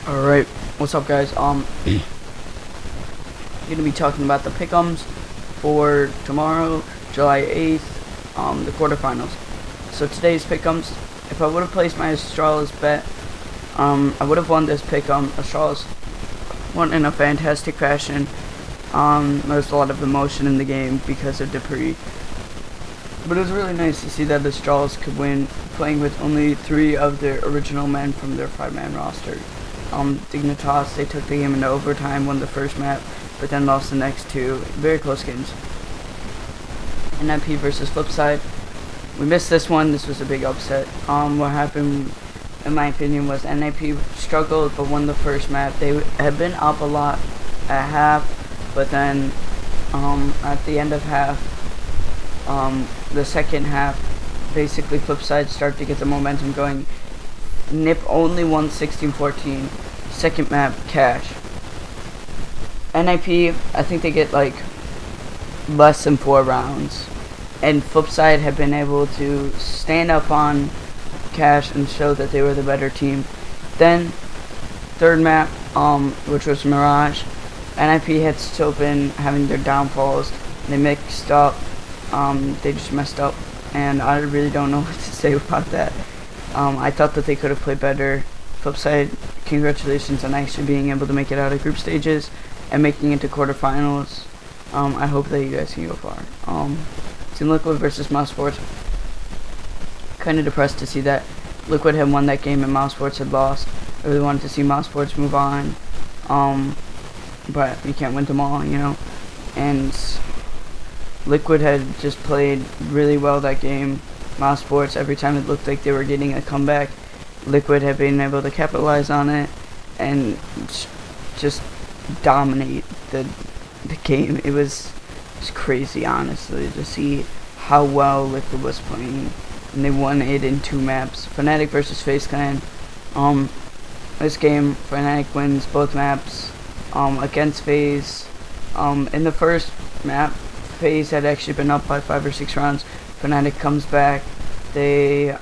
Alright, what's up guys? Gonna be talking about the pick'ems for tomorrow, July 8th, the quarterfinals. So today's pick'ems, if I would have placed my Astralis bet, I would have won this pick'em. Astralis won in a fantastic fashion. There was a lot of emotion in the game because of Dupree. But it was really nice to see that the Astralis could win, playing with only 3 of their original men from their 5-man roster. Dignitas, they took the game into overtime, won the first map, but then lost the next 2. Very close games. NIP versus Flipside. We missed this one. This was a big upset. What happened, in my opinion, was NIP struggled but won the first map. They had been up a lot at half, but then at the end of half, the second half, basically Flipside started to get the momentum going. NIP only won 16-14. Second map, Cash. NIP, I think they get like less than 4 rounds. And Flipside had been able to stand up on Cash and show that they were the better team. Then, third map, which was Mirage. NIP had still been having their downfalls. They mixed up. They just messed up. And I really don't know what to say about that. I thought that they could have played better. Flipside, congratulations on actually being able to make it out of group stages and making it to quarterfinals. I hope that you guys can go far. Team Liquid versus Mouse Sports. Kind of depressed to see that Liquid had won that game and Mouse Sports had lost. I really wanted to see Mouse Sports move on. But you can't win them all, you know. And Liquid had just played really well that game. Mouse Sports, every time it looked like they were getting a comeback, Liquid had been able to capitalize on it and just dominate the game. It was crazy, honestly, to see how well Liquid was playing, and they won it in 2 maps. Fnatic versus FaZe Clan. This game, Fnatic wins both maps against FaZe. In the first map, FaZe had actually been up by 5 or 6 rounds. Fnatic comes back. I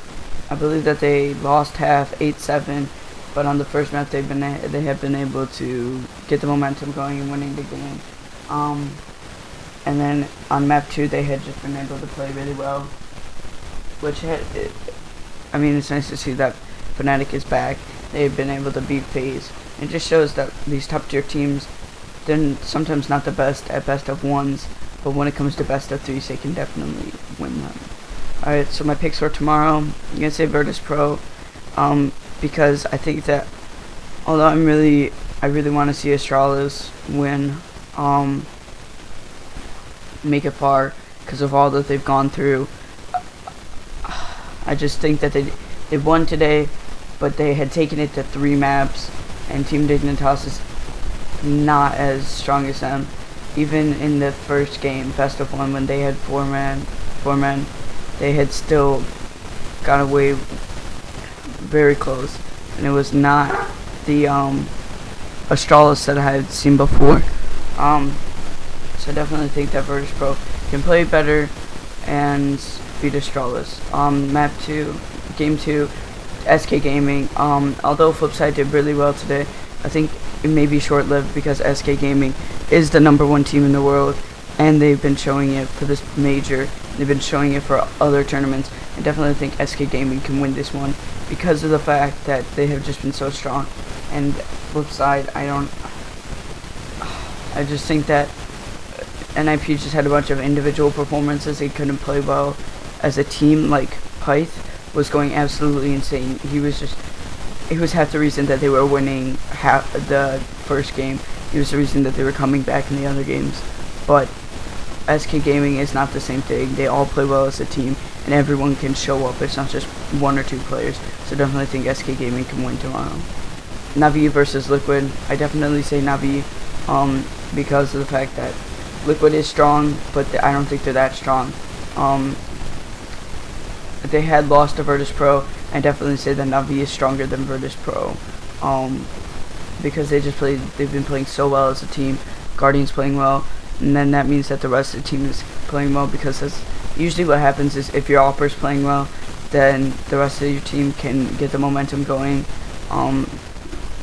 believe that they lost half 8-7, but on the first map they have been able to get the momentum going and winning the game. And then on map 2 they had just been able to play really well, I mean, it's nice to see that Fnatic is back. They've been able to beat FaZe. It just shows that these top tier teams, they're sometimes not the best at best of 1s, but when it comes to best of 3s, they can definitely win them. Alright, so my picks for tomorrow, I'm going to say Virtus Pro, because I think that, although I really want to see Astralis win, make it far, because of all that they've gone through. I just think that they won today, but they had taken it to 3 maps, and Team Dignitas is not as strong as them. Even in the first game, best of 1, when they had 4 men, they had still got away very close, and it was not the Astralis that I had seen before. So I definitely think that Virtus Pro can play better and beat Astralis. Map 2, game 2, SK Gaming. Although Flipside did really well today, I think it may be short-lived because SK Gaming is the #1 team in the world, and they've been showing it for this major. They've been showing it for other tournaments. I definitely think SK Gaming can win this one because of the fact that they have just been so strong. And Flipside, I just think that NIP just had a bunch of individual performances. They couldn't play well as a team. Like Pyth was going absolutely insane. He was half the reason that they were winning the first game. He was the reason that they were coming back in the other games. But SK Gaming is not the same thing. They all play well as a team, and everyone can show up. It's not just 1 or 2 players. So definitely think SK Gaming can win tomorrow. Navi versus Liquid. I definitely say Navi because of the fact that Liquid is strong, but I don't think they're that strong. They had lost to Virtus Pro. I definitely say that Navi is stronger than Virtus Pro, because they've been playing so well as a team. Guardian's playing well, and then that means that the rest of the team is playing well, because that's usually what happens. Is if your Opper's playing well, then the rest of your team can get the momentum going.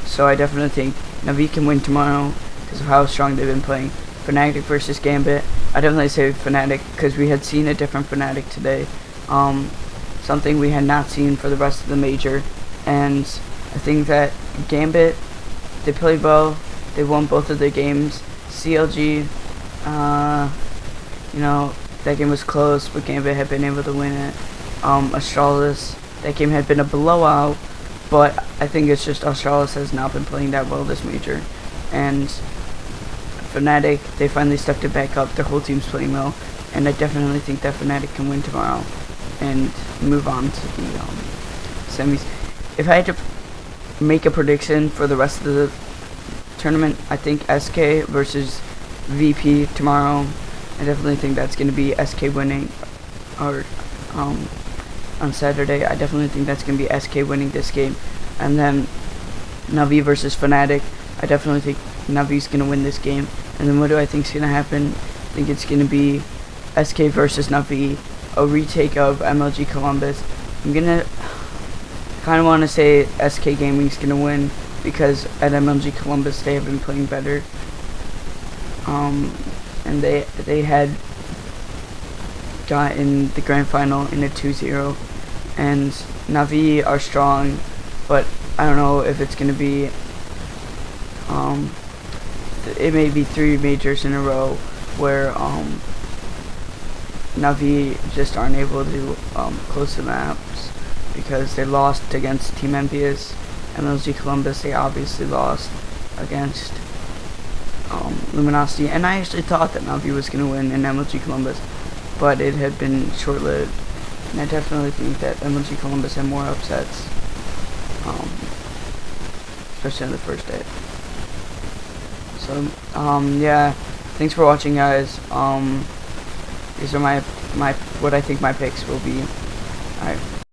So I definitely think Navi can win tomorrow because of how strong they've been playing. Fnatic versus Gambit. I definitely say Fnatic because we had seen a different Fnatic today. Something we had not seen for the rest of the major. And I think that Gambit, they played well. They won both of their games. CLG, you know, that game was close, but Gambit had been able to win it. Astralis, that game had been a blowout, but I think it's just Astralis has not been playing that well this major. And Fnatic, they finally stepped it back up. Their whole team's playing well, and I definitely think that Fnatic can win tomorrow and move on to the semis. If I had to make a prediction for the rest of the tournament, I think SK versus VP tomorrow. I definitely think that's going to be SK winning, or on Saturday. I definitely think that's going to be SK winning this game. And then Navi versus Fnatic. I definitely think Navi's going to win this game. And then what do I think is going to happen? I think it's going to be SK versus Navi, a retake of MLG Columbus. I'm going to kind of want to say SK Gaming's going to win because at MLG Columbus they have been playing better. And they had gotten the grand final in a 2-0. And Navi are strong, but I don't know if it's going to be, it may be 3 majors in a row where Navi just aren't able to close the maps because they lost against Team Envious. MLG Columbus, they obviously lost against Luminosity, and I actually thought that Navi was going to win in MLG Columbus, but it had been short-lived. And I definitely think that MLG Columbus had more upsets, especially on the first day. So, yeah, thanks for watching, guys. These are my what I think my picks will be. Alright.